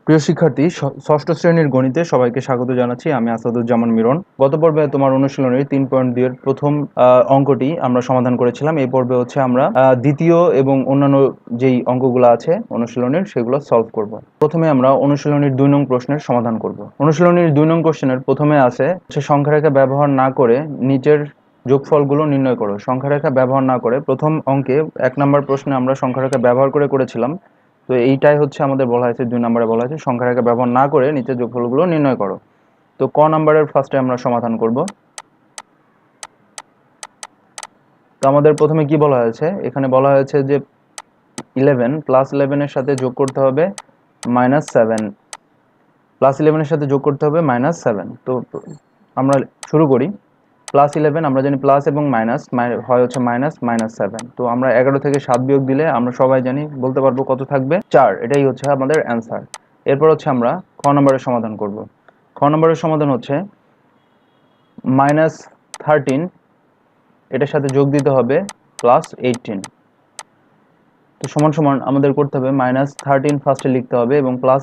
প্রিয় শিক্ষার্থী, ষষ্ঠ শ্রেণীর গণিতে সবাইকে স্বাগত জানাচ্ছি। আমি আসাদুজ্জামান মিরন। গত পর্বে তোমার অনুশীলনের 3.2 এর প্রথম অঙ্কটি আমরা সমাধান করেছিলাম। এই পর্বে হচ্ছে আমরা দ্বিতীয় এবং অন্যান্য যেই অঙ্কগুলো আছে অনুশীলনের সেগুলো সলভ করব। প্রথমে আমরা অনুশীলনের 2 নং প্রশ্নের সমাধান করব। অনুশীলনের 2 নং কোশ্চেনের প্রথমে আছে সংখ্যারেখা ব্যবহার না করে নিচের যোগফলগুলো নির্ণয় করো। সংখ্যারেখা ব্যবহার না করে প্রথম অঙ্কে 1 নম্বর প্রশ্নে আমরা সংখ্যারেখা ব্যবহার করেছিলাম। তো এইটাই হচ্ছে আমাদের বলা হয়েছে 2 নম্বরে বলা হয়েছে সংখ্যারেখা ব্যবহার না করে নিচের যোগফলগুলো নির্ণয় করো। তো ক নম্বরের ফার্স্টে আমরা সমাধান করব। তো আমাদের প্রথমে কি বলা হয়েছে, এখানে বলা হয়েছে যে 11 প্লাস 11 এর সাথে যোগ করতে হবে -7, প্লাস 11 এর সাথে যোগ করতে হবে -7। তো আমরা শুরু করি। প্লাস 11 আমরা জানি প্লাস এবং মাইনাস হয় হচ্ছে -7। তো আমরা 11 থেকে 7 বিয়োগ দিলে আমরা সবাই জানি বলতে পারবো কত থাকবে, 4। এটাই হচ্ছে আমাদের অ্যান্সার। এরপর হচ্ছে আমরা খ নম্বরের সমাধান করব। খ নম্বরের সমাধান হচ্ছে -13 এটার সাথে যোগ দিতে হবে +18। তো সমান সমান আমাদের করতে হবে -13 ফার্স্টে লিখতে হবে এবং প্লাস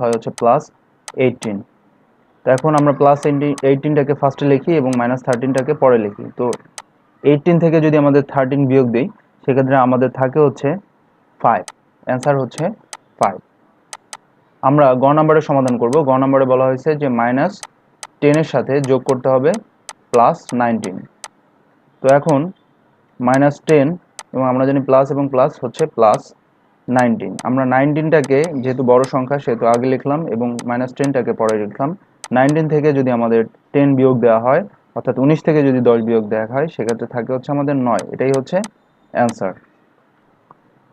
হয় হচ্ছে +18। তো এখন আমরা +18টাকে ফার্স্টে লিখি এবং -13টাকে পরে লিখি। তো 18 থেকে যদি আমাদের 13 বিয়োগ দিই সেক্ষেত্রে আমাদের থাকে হচ্ছে 5। অ্যান্সার হচ্ছে 5। আমরা গ নম্বরের সমাধান করব। গ নম্বরে বলা হয়েছে যে -10 এর সাথে যোগ করতে হবে +19। তো এখন -10 এবং আমরা জানি প্লাস এবং প্লাস হচ্ছে +19। আমরা 19টাকে যেহেতু বড় সংখ্যা সেহেতু আগে লিখলাম এবং -10টাকে পরে লিখলাম। 19 থেকে যদি আমাদের 10 বিয়োগ দেওয়া হয়, অর্থাৎ 19 থেকে যদি 10 বিয়োগ দেওয়া হয় সেক্ষেত্রে থাকে হচ্ছে আমাদের 9। এটাই হচ্ছে অ্যান্সার।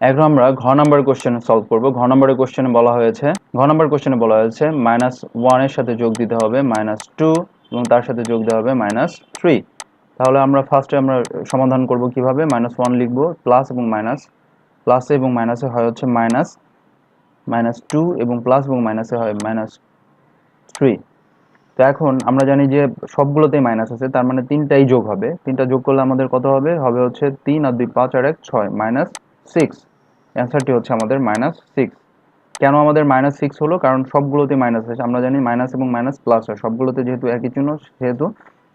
এখন আমরা ঘ নাম্বার কোশ্চেন সলভ করব। ঘ নাম্বারের কোশ্চেনে বলা হয়েছে -1 এর সাথে যোগ দিতে হবে -2 এবং তার সাথে যোগ দেওয়া হবে -3। তাহলে আমরা ফার্স্টে আমরা সমাধান করব কিভাবে, -1 লিখব, প্লাস এবং মাইনাস, প্লাসে এবং মাইনাসে হয় হচ্ছে -2 এবং প্লাস এবং মাইনাসে হয় -3। তো এখন আমরা জানি যে সবগুলোতেই মাইনাস আছে, তার মানে 3টাই যোগ হবে। 3টা যোগ করলে আমাদের কত হবে, হচ্ছে 3 আর 2 5 আর 1 6 -6। অ্যান্সারটি হচ্ছে আমাদের -6। কেন আমাদের -6 হলো, কারণ সবগুলোতে মাইনাস আছে। আমরা জানি মাইনাস এবং মাইনাস প্লাস হয় সবগুলোতে, যেহেতু একই চিহ্ন সেহেতু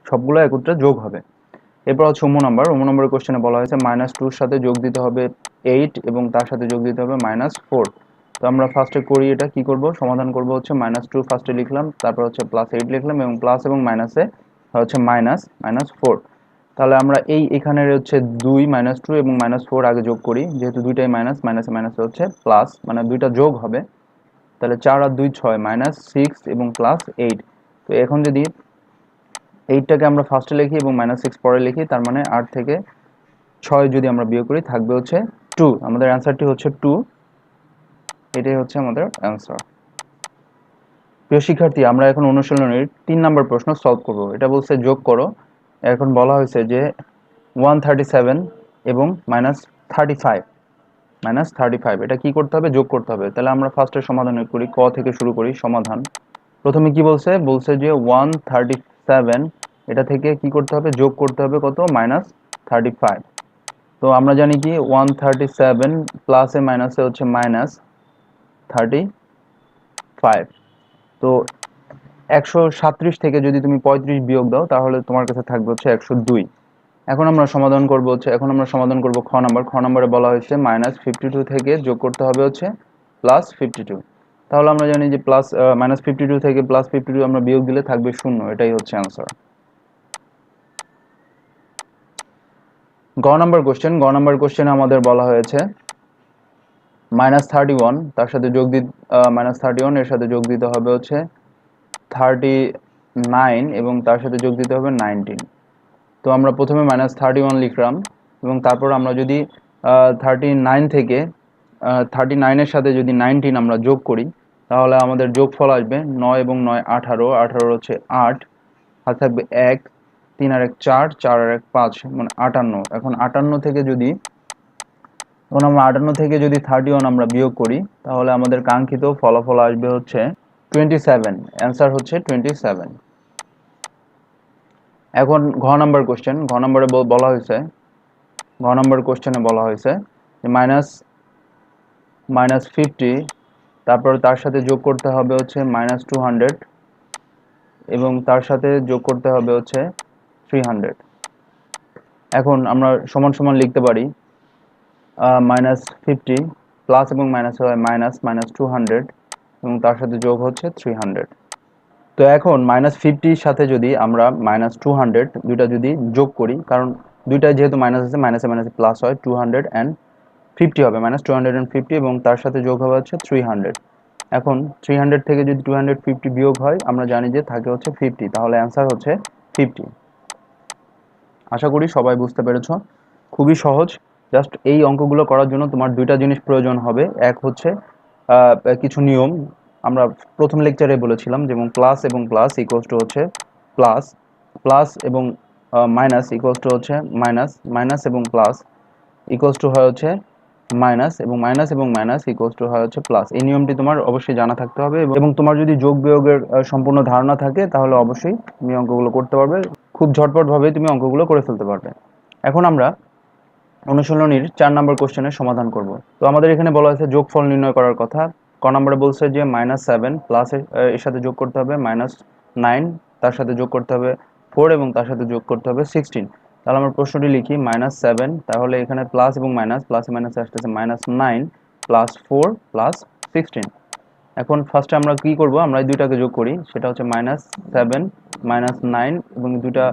সবগুলো একত্রে যোগ হবে। এরপর হচ্ছে নম্বরের কোশ্চেনে বলা হয়েছে -2 এর সাথে যোগ দিতে হবে 8 এবং তার সাথে যোগ দিতে হবে -4। তো আমরা ফার্স্টে করি, এটা কি করব, সমাধান করব হচ্ছে -2 ফার্স্টে লিখলাম, তারপর হচ্ছে +8 লিখলাম এবং প্লাস এবং মাইনাসে হচ্ছে -4। তাহলে আমরা এখানের হচ্ছে 2 -2 এবং -4 আগে যোগ করি, যেহেতু দুইটাই মাইনাস, মাইনাসে মাইনাসে হচ্ছে প্লাস, মানে দুইটা যোগ হবে। তাহলে 4 আর 2 6 -6 এবং +8। তো এখন যদি 8টাকে আমরা ফার্স্টে লিখি এবং -6 পরে লিখি, তার মানে 8 থেকে 6 যদি আমরা বিয়োগ করি থাকবে হচ্ছে 2। আমাদের অ্যান্সারটি হচ্ছে 2। এটাই হচ্ছে আমাদের অ্যান্সার। প্রিয় শিক্ষার্থী, আমরা এখন অনুশীলনের 3 নম্বর প্রশ্ন সলভ করব। এটা বলছে যোগ করো। এখন বলা হয়েছে যে 137 এবং -35 এটা কি করতে হবে, যোগ করতে হবে। তাহলে আমরা ফার্স্টে সমাধান করি, ক থেকে শুরু করি সমাধান। প্রথমে কি বলছে যে 137 এটা থেকে কি করতে হবে, যোগ করতে হবে কত, -35। তো আমরা জানি কি 137 প্লাসে মাইনাসে হচ্ছে -35। তো 137 থেকে যদি তুমি 35 বিয়োগ দাও তাহলে তোমার কাছে থাকবে হচ্ছে 102। এখন আমরা সমাধান করব খ নাম্বার। খ নাম্বারে বলা হয়েছে -52 থেকে যোগ করতে হবে হচ্ছে +52। তাহলে আমরা জানি যে -52 থেকে +52 আমরা বিয়োগ দিলে থাকবে 0। এটাই হচ্ছে অ্যান্সার। গ নাম্বার কোশ্চেনে আমাদের বলা হয়েছে -31 তার সাথে -31 এর সাথে যোগ দিতে হবে হচ্ছে 39 এবং তার সাথে যোগ দিতে হবে 19। তো আমরা প্রথমে -31 লিখলাম এবং তারপর আমরা যদি 39 থেকে 39 এর সাথে যদি 19 আমরা যোগ করি তাহলে আমাদের যোগফল আসবে 9 এবং 9 18, 18 হচ্ছে 8, হাতে থাকবে 1, 3 আর 1 4, 4 আর 1 5 মানে 58। এখন 58 থেকে যদি 31 আমরা বিয়োগ করি তাহলে আমাদের কাঙ্ক্ষিত ফলাফল আসবে হচ্ছে 27। অ্যান্সার হচ্ছে 27। এখন ঘ নাম্বার কোশ্চেনে বলা হয়েছে যে -50 তারপর তার সাথে যোগ করতে হবে হচ্ছে -200 এবং তার সাথে যোগ করতে হবে হচ্ছে 300। এখন আমরা সমান সমান লিখতে পারি -50 প্লাস এবং মাইনাস হয় -200 এবং তার সাথে যোগ হচ্ছে 300। তো এখন -50-র সাথে যদি আমরা -200 দুইটা যদি যোগ করি, কারণ দুইটায় যেহেতু মাইনাস আছে, মাইনাসে মাইনাসে প্লাস হয়, 250 হবে, -250 এবং তার সাথে যোগ হবে হচ্ছে 300। এখন 300 থেকে যদি 250 বিয়োগ হয়, আমরা জানি যে থাকে হচ্ছে 50, তাহলে অ্যান্সার হচ্ছে 50। আশা করি সবাই বুঝতে পেরেছ। খুবই সহজ। জাস্ট এই অঙ্কগুলো করার জন্য তোমার দুইটা জিনিস প্রয়োজন হবে। এক হচ্ছে কিছু নিয়ম আমরা প্রথম লেকচারে বলেছিলাম, যেমন প্লাস এবং প্লাস ইকুয়ালস টু হচ্ছে প্লাস, প্লাস এবং মাইনাস ইকুয়ালস টু হচ্ছে মাইনাস, মাইনাস এবং প্লাস ইকুয়ালস টু হয় হচ্ছে মাইনাস, এবং মাইনাস এবং মাইনাস ইকুয়ালস টু হয় হচ্ছে প্লাস। এই নিয়মটি তোমার অবশ্যই জানা থাকতে হবে, এবং তোমার যদি যোগ বিয়োগের সম্পূর্ণ ধারণা থাকে তাহলে অবশ্যই তুমি অঙ্কগুলো করতে পারবে। খুব ঝটপটভাবে তুমি অঙ্কগুলো করে ফেলতে পারবে। এখন আমরা অনুশীলনীর 4 নম্বর কোশ্চেনের সমাধান করব। তো আমাদের এখানে বলা হয়েছে যোগফল নির্ণয় করার কথা। ক নম্বরে বলছে যে -7 প্লাস এর সাথে যোগ করতে হবে -9, তার সাথে যোগ করতে হবে 4 এবং তার সাথে যোগ করতে হবে 16। তাহলে আমরা প্রশ্নটি লিখি -7, তাহলে এখানে প্লাস এবং মাইনাস, প্লাসে মাইনাসে আসতেছে -9 প্লাস 4 প্লাস 16। এখন ফার্স্টে আমরা কি করব, আমরা এই দুইটাকে যোগ করি, সেটা হচ্ছে -7 -9 এবং দুইটা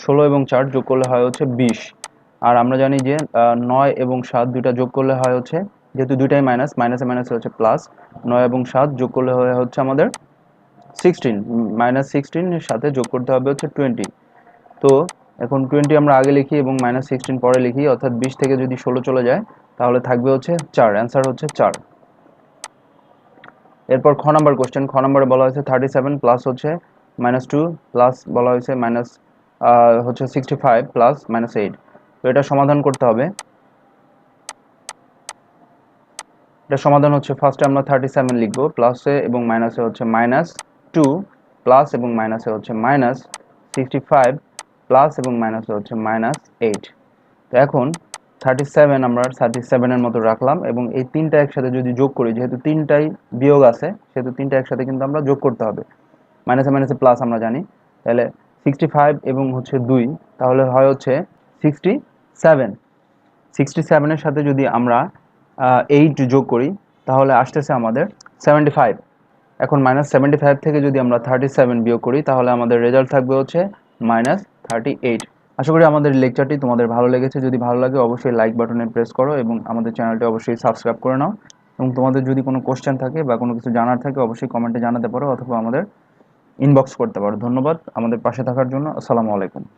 16 এবং 4 যোগ করলে হয় হচ্ছে 20। আর আমরা জানি যে 9 এবং 7 দুইটা যোগ করলে হয় হচ্ছে, যেহেতু দুইটাই মাইনাস, মাইনাসে মাইনাসে হচ্ছে প্লাস, 9 এবং 7 যোগ করলে হয় হচ্ছে আমাদের 16, -16 এর সাথে যোগ করতে হবে হচ্ছে 20। তো এখন 20 আমরা আগে লিখি এবং -16 পরে লিখি, অর্থাৎ 20 থেকে যদি 16 চলে যায় তাহলে থাকবে হচ্ছে 4, অ্যান্সার হচ্ছে 4। এরপর খ নাম্বার কোশ্চেন, খ নম্বরে বলা হয়েছে 37 প্লাস হচ্ছে -2 প্লাস বলা হয়েছে মাইনাস হচ্ছে 65 প্লাস -8। তো এটা সমাধান করতে হবে। এটা সমাধান হচ্ছে, ফার্স্টে আমরা 37 লিখবো, প্লাসে এবং মাইনাসে হচ্ছে -2 প্লাস এবং মাইনাসে হচ্ছে -65 প্লাস এবং মাইনাসে হচ্ছে -8। তো এখন 37 আমরা 37 এর মতো রাখলাম, এবং এই তিনটা একসাথে যদি যোগ করি, যেহেতু তিনটাই বিয়োগ আছে সেহেতু তিনটা একসাথে কিন্তু আমরা যোগ করতে হবে, মাইনাসে মাইনাসে প্লাস আমরা জানি। তাহলে 65 এবং হচ্ছে 2, তাহলে হয় হচ্ছে 67। 67 এর সাথে যদি আমরা 8 যোগ করি তাহলে আসতেছে আমাদের 75। এখন -75 থেকে যদি আমরা 37 বিয়োগ করি তাহলে আমাদের রেজাল্ট থাকবে হচ্ছে -38। আশা করি আমাদের লেকচারটি তোমাদের ভালো লেগেছে। যদি ভালো লাগে অবশ্যই লাইক বাটনে প্রেস করো এবং আমাদের চ্যানেলটি অবশ্যই সাবস্ক্রাইব করে নাও, এবং তোমাদের যদি কোনো কোশ্চেন থাকে বা কোনো কিছু জানার থাকে অবশ্যই কমেন্টে জানাতে পারো অথবা আমাদের ইনবক্স করতে পারো। ধন্যবাদ আমাদের পাশে থাকার জন্য। আসসালামু আলাইকুম।